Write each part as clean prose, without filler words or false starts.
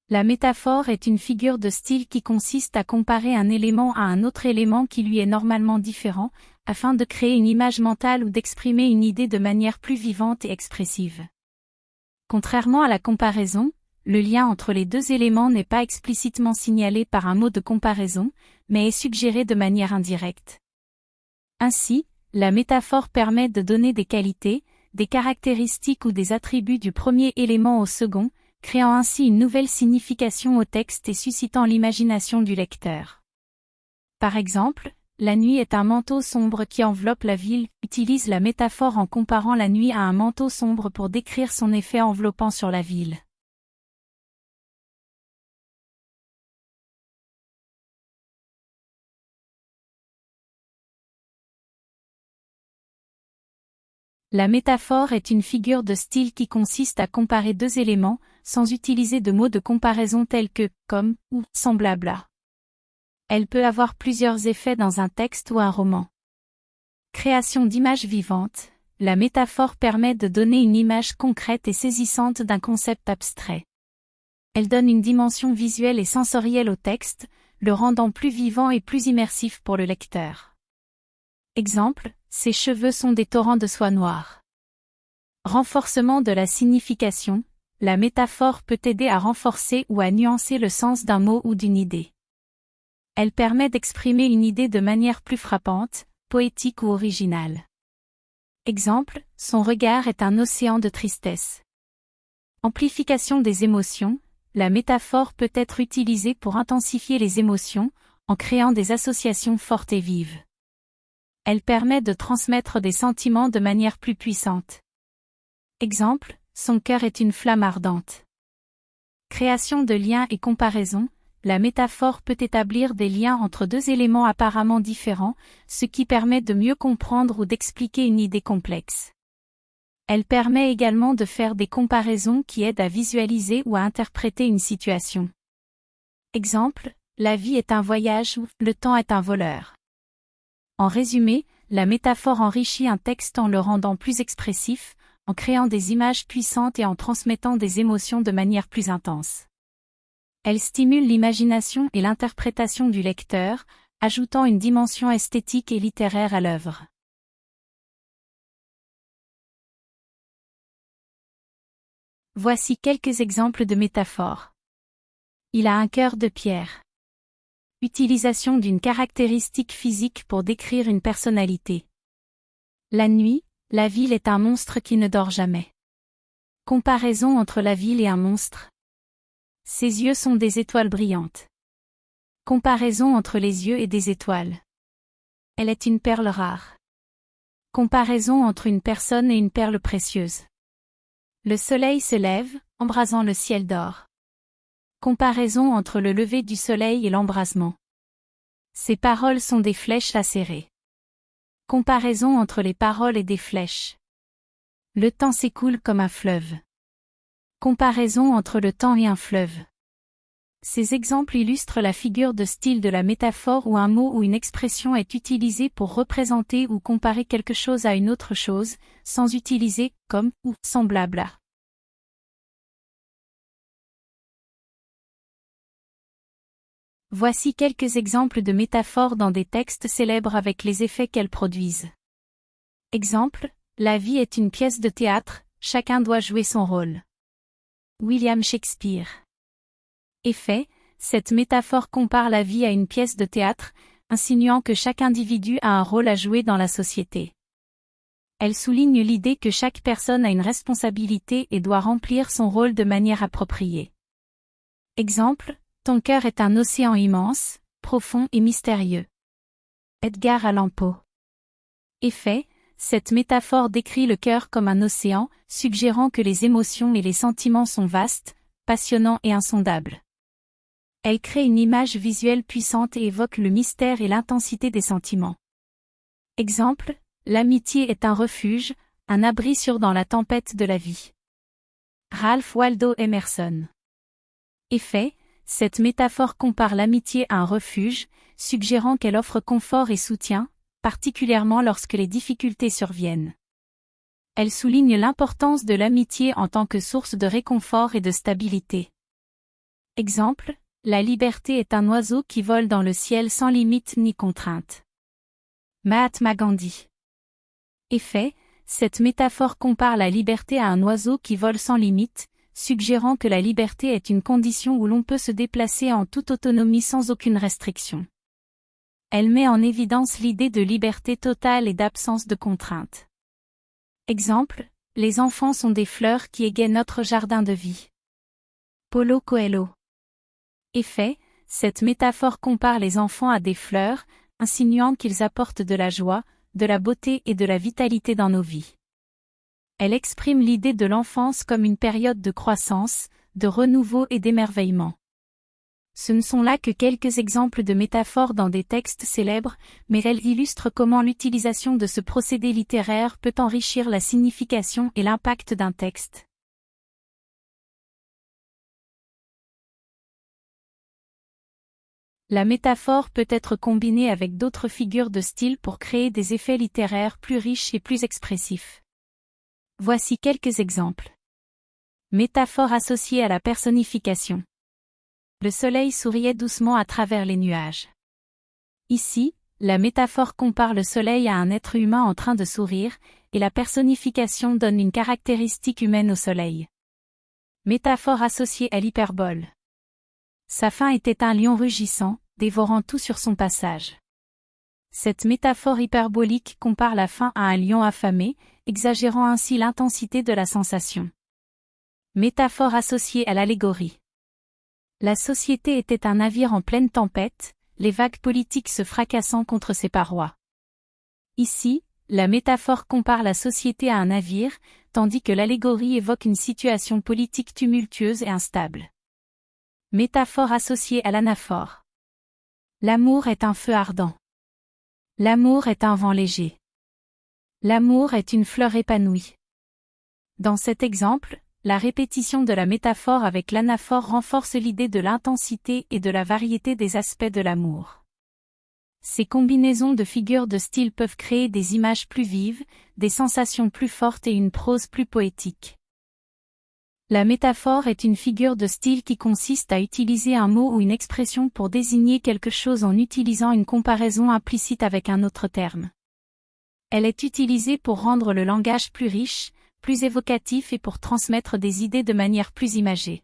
La métaphore est une figure de style qui consiste à comparer un élément à un autre élément qui lui est normalement différent, afin de créer une image mentale ou d'exprimer une idée de manière plus vivante et expressive. Contrairement à la comparaison, le lien entre les deux éléments n'est pas explicitement signalé par un mot de comparaison, mais est suggéré de manière indirecte. Ainsi, la métaphore permet de donner des qualités, des caractéristiques ou des attributs du premier élément au second, créant ainsi une nouvelle signification au texte et suscitant l'imagination du lecteur. Par exemple, la nuit est un manteau sombre qui enveloppe la ville, utilise la métaphore en comparant la nuit à un manteau sombre pour décrire son effet enveloppant sur la ville. La métaphore est une figure de style qui consiste à comparer deux éléments, sans utiliser de mots de comparaison tels que « comme » ou « semblable à ». Elle peut avoir plusieurs effets dans un texte ou un roman. Création d'images vivantes, la métaphore permet de donner une image concrète et saisissante d'un concept abstrait. Elle donne une dimension visuelle et sensorielle au texte, le rendant plus vivant et plus immersif pour le lecteur. Exemple, ses cheveux sont des torrents de soie noire. Renforcement de la signification, la métaphore peut aider à renforcer ou à nuancer le sens d'un mot ou d'une idée. Elle permet d'exprimer une idée de manière plus frappante, poétique ou originale. Exemple, son regard est un océan de tristesse. Amplification des émotions, la métaphore peut être utilisée pour intensifier les émotions, en créant des associations fortes et vives. Elle permet de transmettre des sentiments de manière plus puissante. Exemple, son cœur est une flamme ardente. Création de liens et comparaison, la métaphore peut établir des liens entre deux éléments apparemment différents, ce qui permet de mieux comprendre ou d'expliquer une idée complexe. Elle permet également de faire des comparaisons qui aident à visualiser ou à interpréter une situation. Exemple, la vie est un voyage ou le temps est un voleur. En résumé, la métaphore enrichit un texte en le rendant plus expressif, en créant des images puissantes et en transmettant des émotions de manière plus intense. Elle stimule l'imagination et l'interprétation du lecteur, ajoutant une dimension esthétique et littéraire à l'œuvre. Voici quelques exemples de métaphores. Il a un cœur de pierre. Utilisation d'une caractéristique physique pour décrire une personnalité. La nuit, la ville est un monstre qui ne dort jamais. Comparaison entre la ville et un monstre. Ses yeux sont des étoiles brillantes. Comparaison entre les yeux et des étoiles. Elle est une perle rare. Comparaison entre une personne et une perle précieuse. Le soleil se lève, embrasant le ciel d'or. Comparaison entre le lever du soleil et l'embrasement. Ces paroles sont des flèches acérées. Comparaison entre les paroles et des flèches. Le temps s'écoule comme un fleuve. Comparaison entre le temps et un fleuve. Ces exemples illustrent la figure de style de la métaphore où un mot ou une expression est utilisé pour représenter ou comparer quelque chose à une autre chose, sans utiliser « comme » ou « semblable à ». Voici quelques exemples de métaphores dans des textes célèbres avec les effets qu'elles produisent. Exemple, la vie est une pièce de théâtre, chacun doit jouer son rôle. William Shakespeare. Effet, cette métaphore compare la vie à une pièce de théâtre, insinuant que chaque individu a un rôle à jouer dans la société. Elle souligne l'idée que chaque personne a une responsabilité et doit remplir son rôle de manière appropriée. Exemple, ton cœur est un océan immense, profond et mystérieux. Edgar Allan Poe. Effet, cette métaphore décrit le cœur comme un océan, suggérant que les émotions et les sentiments sont vastes, passionnants et insondables. Elle crée une image visuelle puissante et évoque le mystère et l'intensité des sentiments. Exemple, l'amitié est un refuge, un abri sûr dans la tempête de la vie. Ralph Waldo Emerson. Effet, cette métaphore compare l'amitié à un refuge, suggérant qu'elle offre confort et soutien, particulièrement lorsque les difficultés surviennent. Elle souligne l'importance de l'amitié en tant que source de réconfort et de stabilité. Exemple, la liberté est un oiseau qui vole dans le ciel sans limite ni contrainte. Mahatma Gandhi. Effet, cette métaphore compare la liberté à un oiseau qui vole sans limite, suggérant que la liberté est une condition où l'on peut se déplacer en toute autonomie sans aucune restriction. Elle met en évidence l'idée de liberté totale et d'absence de contraintes. Exemple, les enfants sont des fleurs qui égayent notre jardin de vie. Paulo Coelho. Effet, cette métaphore compare les enfants à des fleurs, insinuant qu'ils apportent de la joie, de la beauté et de la vitalité dans nos vies. Elle exprime l'idée de l'enfance comme une période de croissance, de renouveau et d'émerveillement. Ce ne sont là que quelques exemples de métaphores dans des textes célèbres, mais elles illustrent comment l'utilisation de ce procédé littéraire peut enrichir la signification et l'impact d'un texte. La métaphore peut être combinée avec d'autres figures de style pour créer des effets littéraires plus riches et plus expressifs. Voici quelques exemples. Métaphore associée à la personnification. Le soleil souriait doucement à travers les nuages. Ici, la métaphore compare le soleil à un être humain en train de sourire, et la personnification donne une caractéristique humaine au soleil. Métaphore associée à l'hyperbole. Sa fin était un lion rugissant, dévorant tout sur son passage. Cette métaphore hyperbolique compare la faim à un lion affamé, exagérant ainsi l'intensité de la sensation. Métaphore associée à l'allégorie. La société était un navire en pleine tempête, les vagues politiques se fracassant contre ses parois. Ici, la métaphore compare la société à un navire, tandis que l'allégorie évoque une situation politique tumultueuse et instable. Métaphore associée à l'anaphore. L'amour est un feu ardent. L'amour est un vent léger. L'amour est une fleur épanouie. Dans cet exemple, la répétition de la métaphore avec l'anaphore renforce l'idée de l'intensité et de la variété des aspects de l'amour. Ces combinaisons de figures de style peuvent créer des images plus vives, des sensations plus fortes et une prose plus poétique. La métaphore est une figure de style qui consiste à utiliser un mot ou une expression pour désigner quelque chose en utilisant une comparaison implicite avec un autre terme. Elle est utilisée pour rendre le langage plus riche, plus évocatif et pour transmettre des idées de manière plus imagée.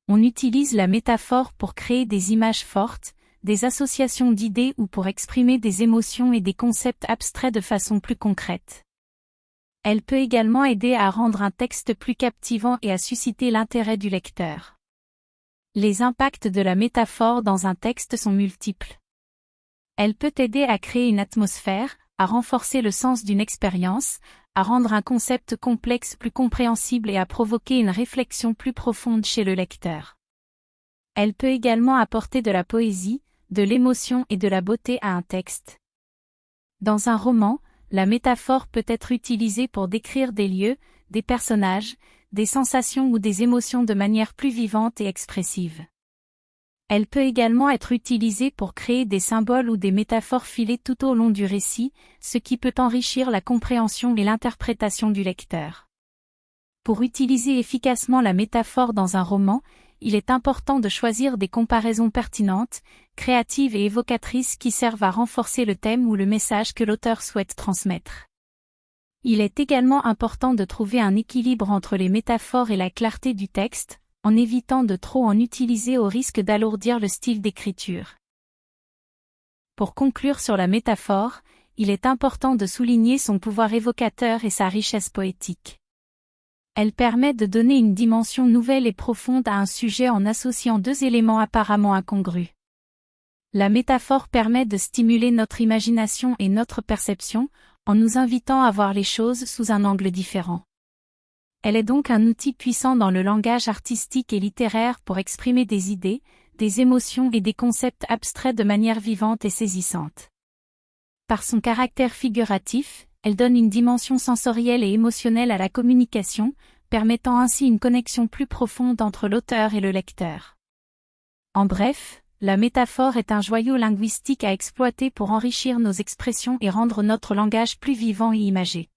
On utilise la métaphore pour créer des images fortes, des associations d'idées ou pour exprimer des émotions et des concepts abstraits de façon plus concrète. Elle peut également aider à rendre un texte plus captivant et à susciter l'intérêt du lecteur. Les impacts de la métaphore dans un texte sont multiples. Elle peut aider à créer une atmosphère, à renforcer le sens d'une expérience, à rendre un concept complexe plus compréhensible et à provoquer une réflexion plus profonde chez le lecteur. Elle peut également apporter de la poésie, de l'émotion et de la beauté à un texte. Dans un roman, la métaphore peut être utilisée pour décrire des lieux, des personnages, des sensations ou des émotions de manière plus vivante et expressive. Elle peut également être utilisée pour créer des symboles ou des métaphores filées tout au long du récit, ce qui peut enrichir la compréhension et l'interprétation du lecteur. Pour utiliser efficacement la métaphore dans un roman, il est important de choisir des comparaisons pertinentes, créatives et évocatrices qui servent à renforcer le thème ou le message que l'auteur souhaite transmettre. Il est également important de trouver un équilibre entre les métaphores et la clarté du texte, en évitant de trop en utiliser au risque d'alourdir le style d'écriture. Pour conclure sur la métaphore, il est important de souligner son pouvoir évocateur et sa richesse poétique. Elle permet de donner une dimension nouvelle et profonde à un sujet en associant deux éléments apparemment incongrus. La métaphore permet de stimuler notre imagination et notre perception, en nous invitant à voir les choses sous un angle différent. Elle est donc un outil puissant dans le langage artistique et littéraire pour exprimer des idées, des émotions et des concepts abstraits de manière vivante et saisissante. Par son caractère figuratif, elle donne une dimension sensorielle et émotionnelle à la communication, permettant ainsi une connexion plus profonde entre l'auteur et le lecteur. En bref, la métaphore est un joyau linguistique à exploiter pour enrichir nos expressions et rendre notre langage plus vivant et imagé.